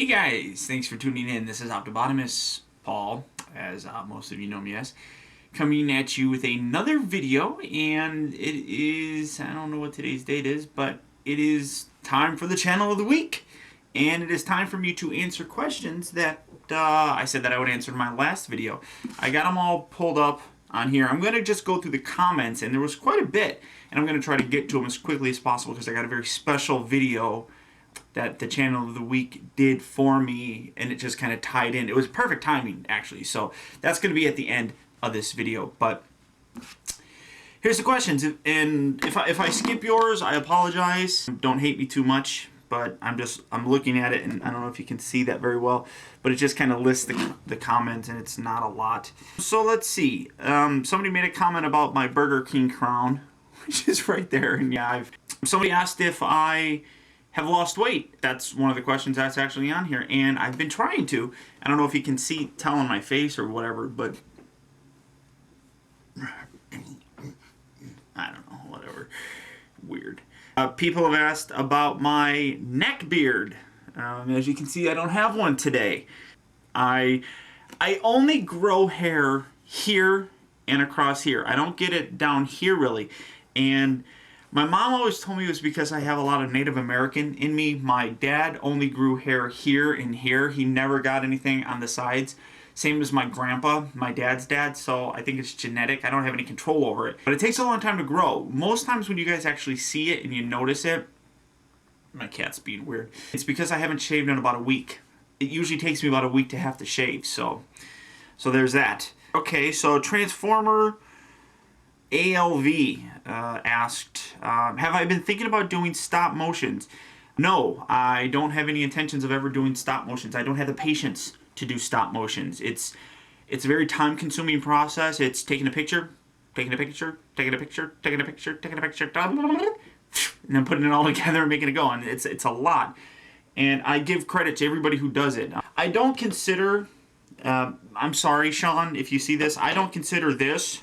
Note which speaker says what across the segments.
Speaker 1: Hey guys, thanks for tuning in. This is Optibotimus Paul, as most of you know me as, coming at you with another video, and it is, I don't know what today's date is, but it is time for the channel of the week, and it is time for me to answer questions that I said that I would answer in my last video. I got them all pulled up on here. I'm going to just go through the comments, and there was quite a bit, and I'm going to try to get to them as quickly as possible because I got a very special video that the channel of the week did for me, and it just kind of tied in. It was perfect timing, actually. So that's going to be at the end of this video. But here's the questions, and if I skip yours, I apologize. Don't hate me too much, but I'm looking at it, and I don't know if you can see that very well, but it just kind of lists the comments, and it's not a lot. So let's see. Somebody made a comment about my Burger King crown, which is right there, and yeah, somebody asked if I have lost weight. That's one of the questions that's actually on here, and I've been trying to. I don't know if you can tell on my face or whatever, but I don't know, whatever. Weird. People have asked about my neck beard. As you can see, I don't have one today. I only grow hair here and across here. I don't get it down here really, and my mom always told me it was because I have a lot of Native American in me. My dad only grew hair here and here. He never got anything on the sides. Same as my grandpa, my dad's dad, so I think it's genetic. I don't have any control over it. But it takes a long time to grow. Most times when you guys actually see it and you notice it, my cat's being weird, it's because I haven't shaved in about a week. It usually takes me about a week to have to shave, so there's that. Okay, so Transformer ALV asked, have I been thinking about doing stop motions? No, I don't have any intentions of ever doing stop motions. I don't have the patience to do stop motions. It's a very time-consuming process. It's taking a picture, taking a picture, taking a picture, taking a picture, taking a picture, and then putting it all together and making it go. And it's a lot. And I give credit to everybody who does it. I don't consider, I'm sorry, Sean, if you see this, I don't consider this,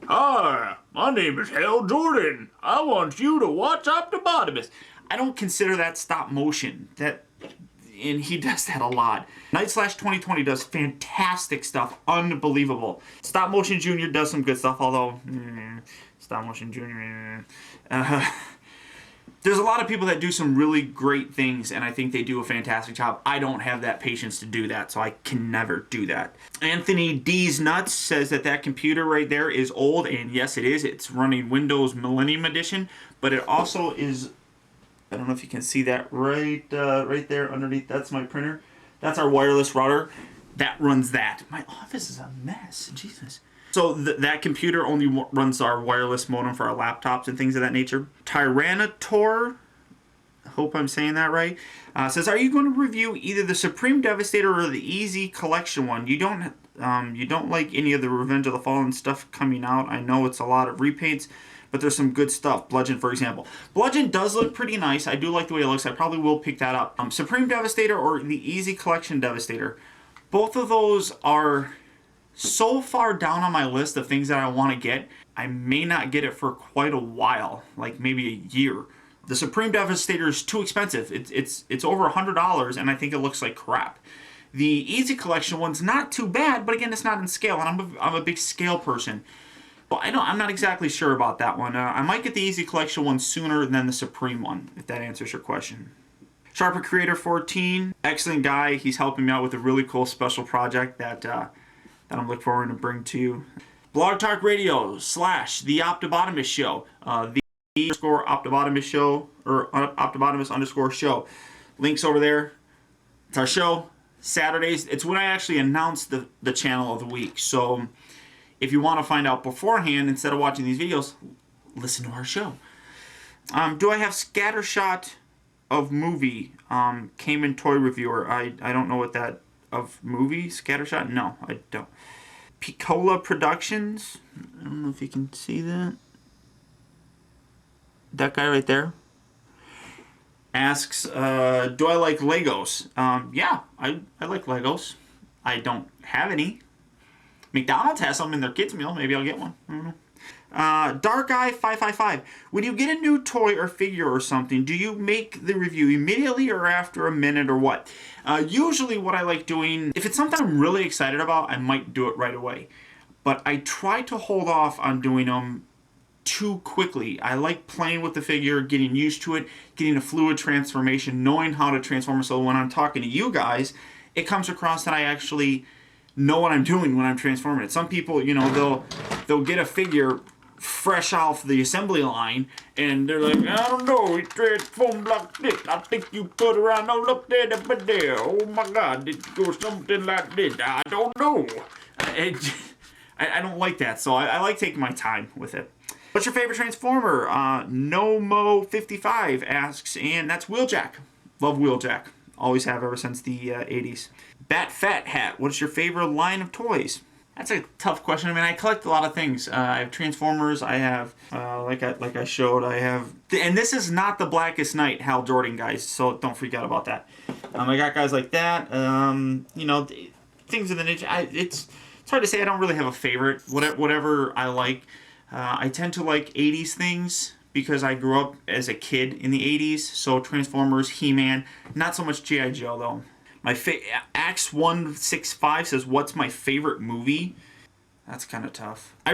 Speaker 1: "Hi, my name is Hal Jordan. I want you to watch Optibotimus." I don't consider that stop motion. And he does that a lot. Night/2020 does fantastic stuff. Unbelievable. Stop Motion Junior does some good stuff, although Stop Motion Junior. There's a lot of people that do some really great things, and I think they do a fantastic job. I don't have that patience to do that, so I can never do that. Anthony D's Nuts says that computer right there is old, and yes, it is. It's running Windows Millennium Edition, but it also is, I don't know if you can see that right there underneath. That's my printer. That's our wireless router. That runs that. My office is a mess. Jesus. So that computer only runs our wireless modem for our laptops and things of that nature. Tyrannosaur, I hope I'm saying that right, says, are you going to review either the Supreme Devastator or the Easy Collection one? You don't like any of the Revenge of the Fallen stuff coming out. I know it's a lot of repaints, but there's some good stuff. Bludgeon, for example. Bludgeon does look pretty nice. I do like the way it looks. I probably will pick that up. Supreme Devastator or the Easy Collection Devastator. Both of those are so far down on my list of things that I want to get, I may not get it for quite a while, like maybe a year. The Supreme Devastator is too expensive. It's over $100, and I think it looks like crap. The Easy Collection one's not too bad, but again, it's not in scale, and I'm a big scale person. Well, I'm not exactly sure about that one. I might get the Easy Collection one sooner than the Supreme one, if that answers your question. Sharper Creator 14, excellent guy. He's helping me out with a really cool special project that I'm looking forward to bring to you. Blog Talk Radio / The Optibotimus Show. The _Optibotimus Show, or Optibotimus _show. Links over there. It's our show. Saturdays. It's when I actually announce the channel of the week. So if you want to find out beforehand, instead of watching these videos, listen to our show. Do I have scattershot of movie? Cayman Toy Reviewer. I don't know what that, of movie scattershot? No, I don't. Picola Productions. I don't know if you can see that. That guy right there asks, do I like Legos? Yeah, I like Legos. I don't have any. McDonald's has some in their kids meal. Maybe I'll get one. I don't know. Dark Eye 555. When you get a new toy or figure or something, do you make the review immediately or after a minute or what? Usually what I like doing, if it's something I'm really excited about, I might do it right away. But I try to hold off on doing them too quickly. I like playing with the figure, getting used to it, getting a fluid transformation, knowing how to transform. So when I'm talking to you guys, it comes across that I actually know what I'm doing when I'm transforming it. Some people, you know, they'll get a figure fresh off the assembly line and they're like, I don't know, it transformed like this. I think you put around, oh look there, but there. Oh my God, it goes something like this. I don't know. I don't like that, so I like taking my time with it. What's your favorite Transformer? NoMo55 asks, and that's Wheeljack. Love Wheeljack. Always have ever since the 80s. Bat Fat Hat, what's your favorite line of toys? That's a tough question. I mean, I collect a lot of things. I have Transformers. I have, like I showed, I have... And this is not the Blackest Night Hal Jordan guys, so don't freak out about that. I got guys like that. You know, things of the nature. It's hard to say. I don't really have a favorite. Whatever I like. I tend to like 80s things because I grew up as a kid in the 80s. So Transformers, He-Man, not so much G.I. Joe though. My Axe165 says, what's my favorite movie? That's kind of tough. I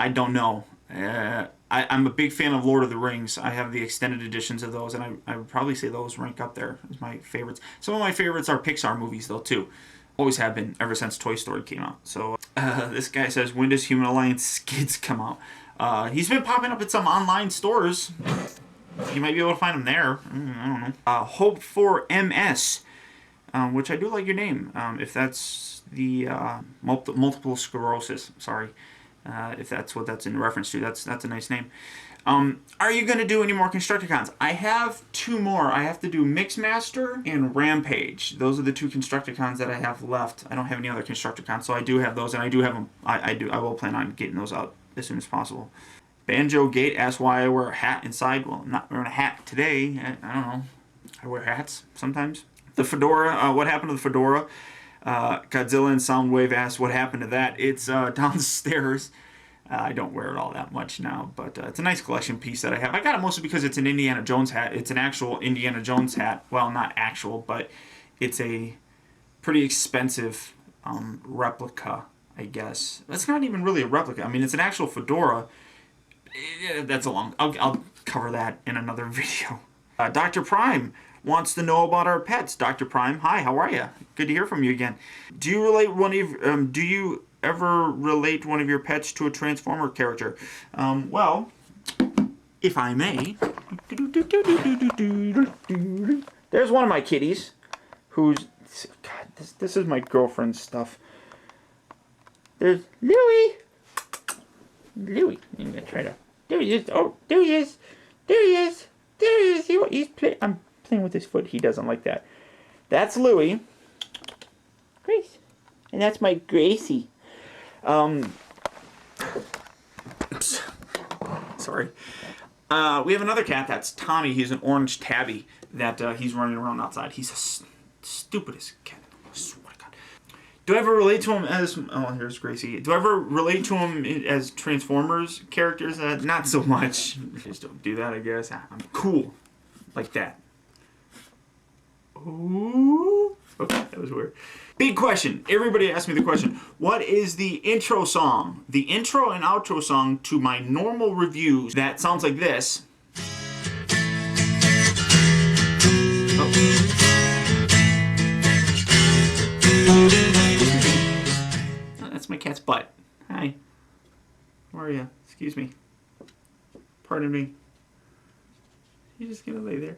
Speaker 1: don't know. I'm a big fan of Lord of the Rings. I have the extended editions of those, and I would probably say those rank up there as my favorites. Some of my favorites are Pixar movies though too. Always have been ever since Toy Story came out. So this guy says, when does Human Alliance Skids come out? He's been popping up at some online stores. You might be able to find him there. I don't know. Hope for MS, which I do like your name. If that's the multiple sclerosis, sorry. If that's what that's in reference to, that's a nice name. Are you going to do any more Constructicons? I have 2 more. I have to do Mixmaster and Rampage. Those are the 2 Constructicons that I have left. I don't have any other Constructicons, so I do have those, and I do have them. I will plan on getting those out as soon as possible. Banjo Gate asks why I wear a hat inside. Well, I'm not wearing a hat today. I don't know. I wear hats sometimes. The Fedora, what happened to the Fedora? Godzilla and Soundwave asks what happened to that. It's downstairs. I don't wear it all that much now, but it's a nice collection piece that I have. I got it mostly because it's an Indiana Jones hat. It's an actual Indiana Jones hat. Well, not actual, but it's a pretty expensive replica, I guess. It's not even really a replica. I mean, it's an actual fedora. That's a long... I'll cover that in another video. Dr. Prime wants to know about our pets. Dr. Prime, hi, how are you? Good to hear from you again. Do you ever relate one of your pets to a Transformer character? Well, if I may. There's one of my kitties who's... God, this is my girlfriend's stuff. There's Louie. Louie. I'm going to try to... There he is. Oh, there he is. There he is. There he is. I'm playing with his foot. He doesn't like that. That's Louie. Grace. And that's my Gracie. Sorry. We have another cat. That's Tommy. He's an orange tabby that he's running around outside. He's the stupidest cat. I swear to God. Do I ever relate to him as... Oh, here's Gracie. Do I ever relate to him as Transformers characters? Not so much. Just don't do that, I guess. I'm cool. Like that. Ooh. Okay, that was weird. Big question. Everybody asked me the question. What is the intro song? The intro and outro song to my normal reviews that sounds like this. Oh, that's my cat's butt. Hi. Where are you? Excuse me. Pardon me. You're just gonna lay there.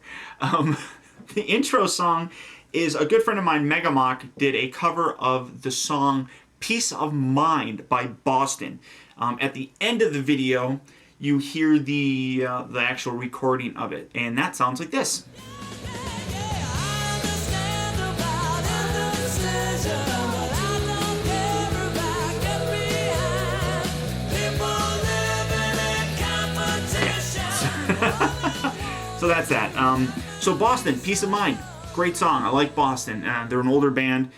Speaker 1: The intro song is a good friend of mine, Megamach, did a cover of the song Peace of Mind by Boston. At the end of the video, you hear the actual recording of it, and that sounds like this. So that's that. So Boston, Peace of Mind. Great song. I like Boston. They're an older band.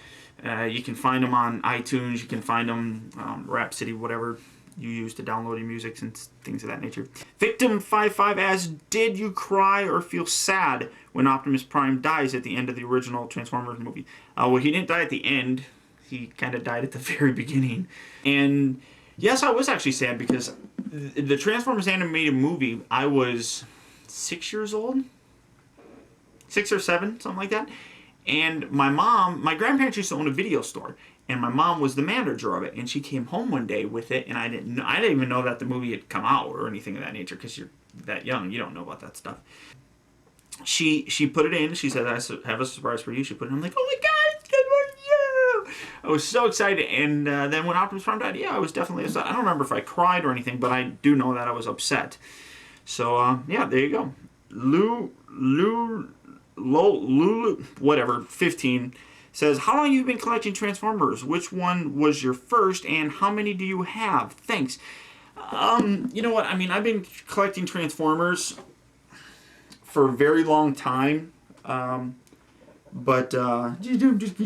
Speaker 1: You can find them on iTunes. You can find them Rhapsody, whatever. you use to download your music and things of that nature. Victim55 asks, did you cry or feel sad when Optimus Prime dies at the end of the original Transformers movie? Well, he didn't die at the end. He kind of died at the very beginning. And yes, I was actually sad because the Transformers animated movie, I was 6 years old? 6 or 7, something like that. And my grandparents used to own a video store. And my mom was the manager of it, and she came home one day with it, and I didn't even know that the movie had come out or anything of that nature, because you're that young, you don't know about that stuff. She put it in. She said, "I have a surprise for you." She put it in. I'm like, "Oh my God, it's good for you!" I was so excited. And then when Optimus Prime died, yeah, I was definitely upset. I don't remember if I cried or anything, but I do know that I was upset. So yeah, there you go. Lulu, whatever, 15. Says, how long have you been collecting Transformers? Which one was your first, and how many do you have? Thanks. You know what? I mean, I've been collecting Transformers for a very long time. But I just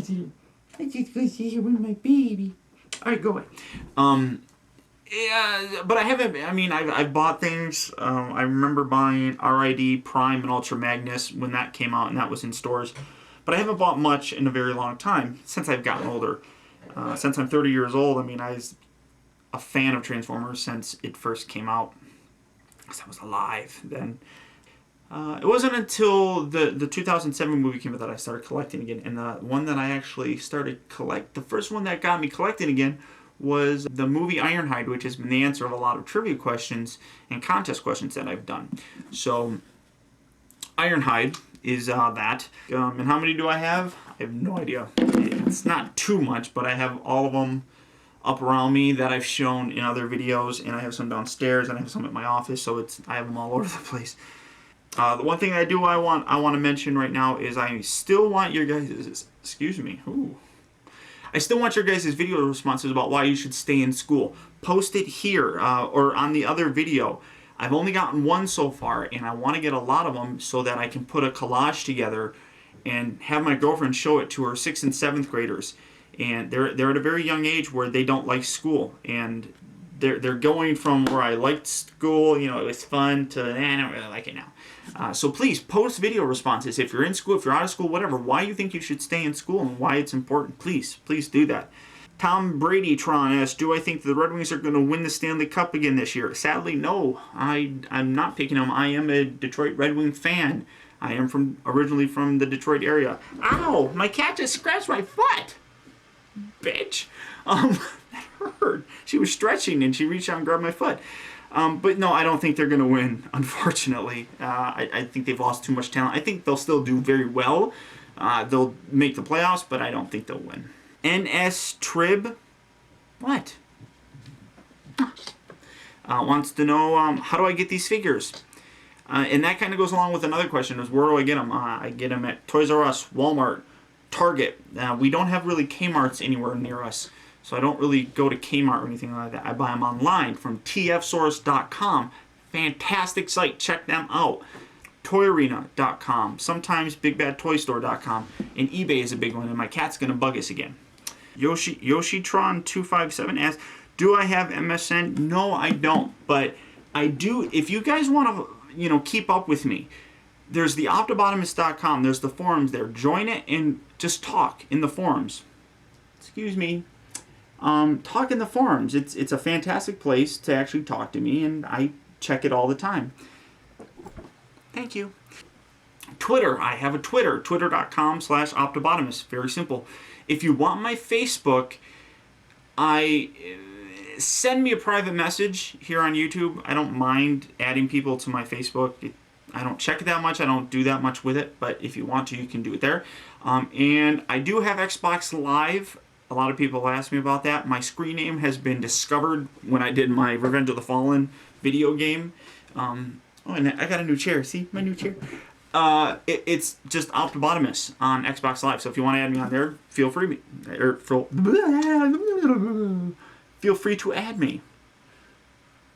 Speaker 1: go see here with my baby. All right, go away. Yeah, but I haven't. I mean, I've bought things. I remember buying RID Prime and Ultra Magnus when that came out, and that was in stores. But I haven't bought much in a very long time since I've gotten older. Since I'm 30 years old, I mean, I was a fan of Transformers since it first came out. Because I was alive then. It wasn't until the 2007 movie came out that I started collecting again. And the one that I actually started the first one that got me collecting again was the movie Ironhide, which has been the answer of a lot of trivia questions and contest questions that I've done. So, Ironhide is that. And how many do I have? I have no idea. It's not too much, but I have all of them up around me that I've shown in other videos, and I have some downstairs, and I have some at my office, so I have them all over the place. The one thing I want to mention right now is I still want your guys' I still want your guys' video responses about why you should stay in school. Post it here or on the other video. I've only gotten one so far, and I want to get a lot of them so that I can put a collage together and have my girlfriend show it to her 6th and 7th graders. And they're at a very young age where they don't like school, and they're going from where I liked school, you know, it was fun, to I don't really like it now. So please post video responses if you're in school, if you're out of school, whatever. Why you think you should stay in school and why it's important. Please do that. Tom Brady-tron asks, do I think the Red Wings are going to win the Stanley Cup again this year? Sadly, no. I'm not picking them. I am a Detroit Red Wing fan. I am originally from the Detroit area. Ow! My cat just scratched my foot! Bitch! That hurt. She was stretching and she reached out and grabbed my foot. But no, I don't think they're going to win, unfortunately. I think they've lost too much talent. I think they'll still do very well. They'll make the playoffs, but I don't think they'll win. NS Trib, what? Wants to know, how do I get these figures? And that kind of goes along with another question, is where do I get them? I get them at Toys R Us, Walmart, Target. We don't have really Kmart's anywhere near us, so I don't really go to Kmart or anything like that. I buy them online from tfsource.com. Fantastic site, check them out. Toyarena.com, sometimes BigBadToyStore.com, and eBay is a big one, and my cat's going to bug us again. Yoshitron257 asks, do I have MSN? No, I don't, but I do. If you guys want to, keep up with me, there's the Optibotimus.com, there's the forums there. Join it and just talk in the forums. Excuse me. Talk in the forums. It's a fantastic place to actually talk to me, and I check it all the time. Thank you. Twitter. I have a Twitter. Twitter.com/Optibotimus. Very simple. If you want my Facebook, send me a private message here on YouTube. I don't mind adding people to my Facebook. I don't check it that much. I don't do that much with it. But if you want to, you can do it there. And I do have Xbox Live. A lot of people ask me about that. My screen name has been discovered when I did my Revenge of the Fallen video game. Oh, and I got a new chair. See? My new chair. It's just Optibotimus on Xbox Live. So if you want to add me on there, feel free to add me.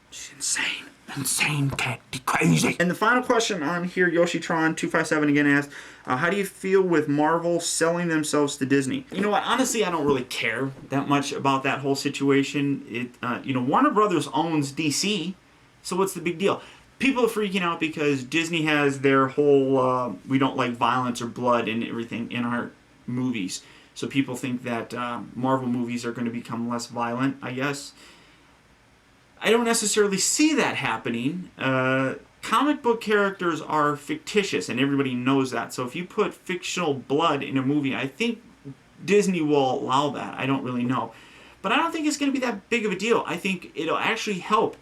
Speaker 1: It's insane. insane, can't be crazy. And the final question on here, Yoshitron257 again asks, how do you feel with Marvel selling themselves to Disney? You know what? Honestly, I don't really care that much about that whole situation. Warner Brothers owns DC, so what's the big deal? People are freaking out because Disney has their whole we don't like violence or blood and everything in our movies. So people think that Marvel movies are going to become less violent, I guess. I don't necessarily see that happening. Comic book characters are fictitious, and everybody knows that. So if you put fictional blood in a movie, I think Disney will allow that. I don't really know. But I don't think it's going to be that big of a deal. I think it'll actually help.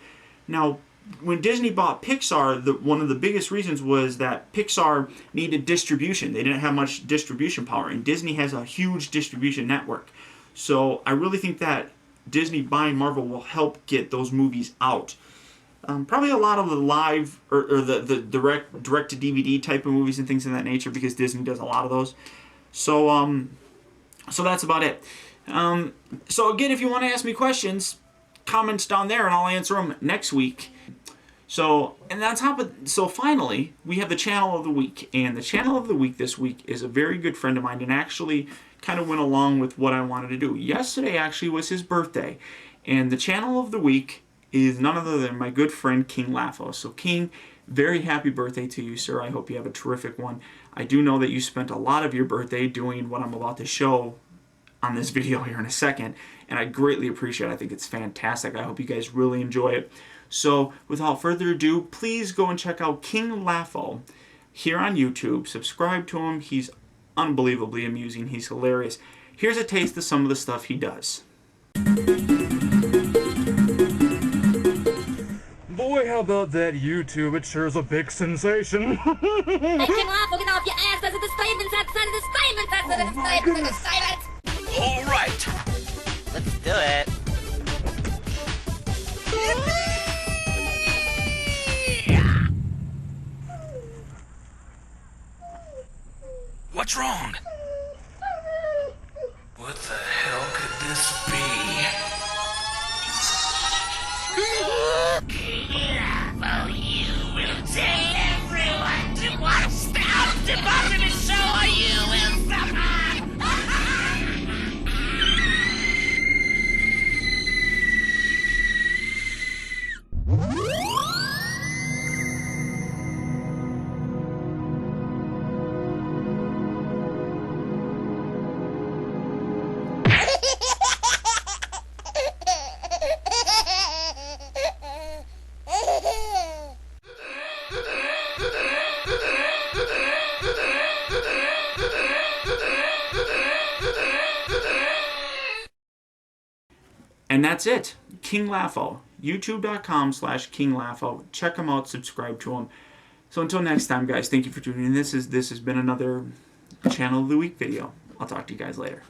Speaker 1: Now, when Disney bought Pixar, one of the biggest reasons was that Pixar needed distribution. They didn't have much distribution power, and Disney has a huge distribution network. So I really think that Disney buying Marvel will help get those movies out. Probably a lot of the live or the direct to DVD type of movies and things of that nature, because Disney does a lot of those. So that's about it. So again, if you want to ask me questions, comments down there and I'll answer them next week. So finally, we have the channel of the week, and the channel of the week this week is a very good friend of mine, and actually kind of went along with what I wanted to do. Yesterday actually was his birthday, and the channel of the week is none other than my good friend King Laffo. So King, very happy birthday to you, sir. I hope you have a terrific one. I do know that you spent a lot of your birthday doing what I'm about to show on this video here in a second, and I greatly appreciate it. I think it's fantastic. I hope you guys really enjoy it. So without further ado, please go and check out King Laffo here on YouTube. Subscribe to him. He's unbelievably amusing. He's hilarious. Here's a taste of some of the stuff he does.
Speaker 2: Boy, how about that YouTube? It sure is a big sensation.
Speaker 3: Hey, King Laffo, get off your ass. That's a disclaimant. That's a disclaimant. That's a disclaimant. That's a disclaimant.
Speaker 4: All right. Let's do it. What's wrong? What the hell could this be? Well, you will tell everyone to watch the Optibotimus Show, or you will suffer!
Speaker 1: And that's it. King Laffo. YouTube.com/King Laffo. Check him out. Subscribe to him. So until next time, guys, thank you for tuning in. This has been another Channel of the Week video. I'll talk to you guys later.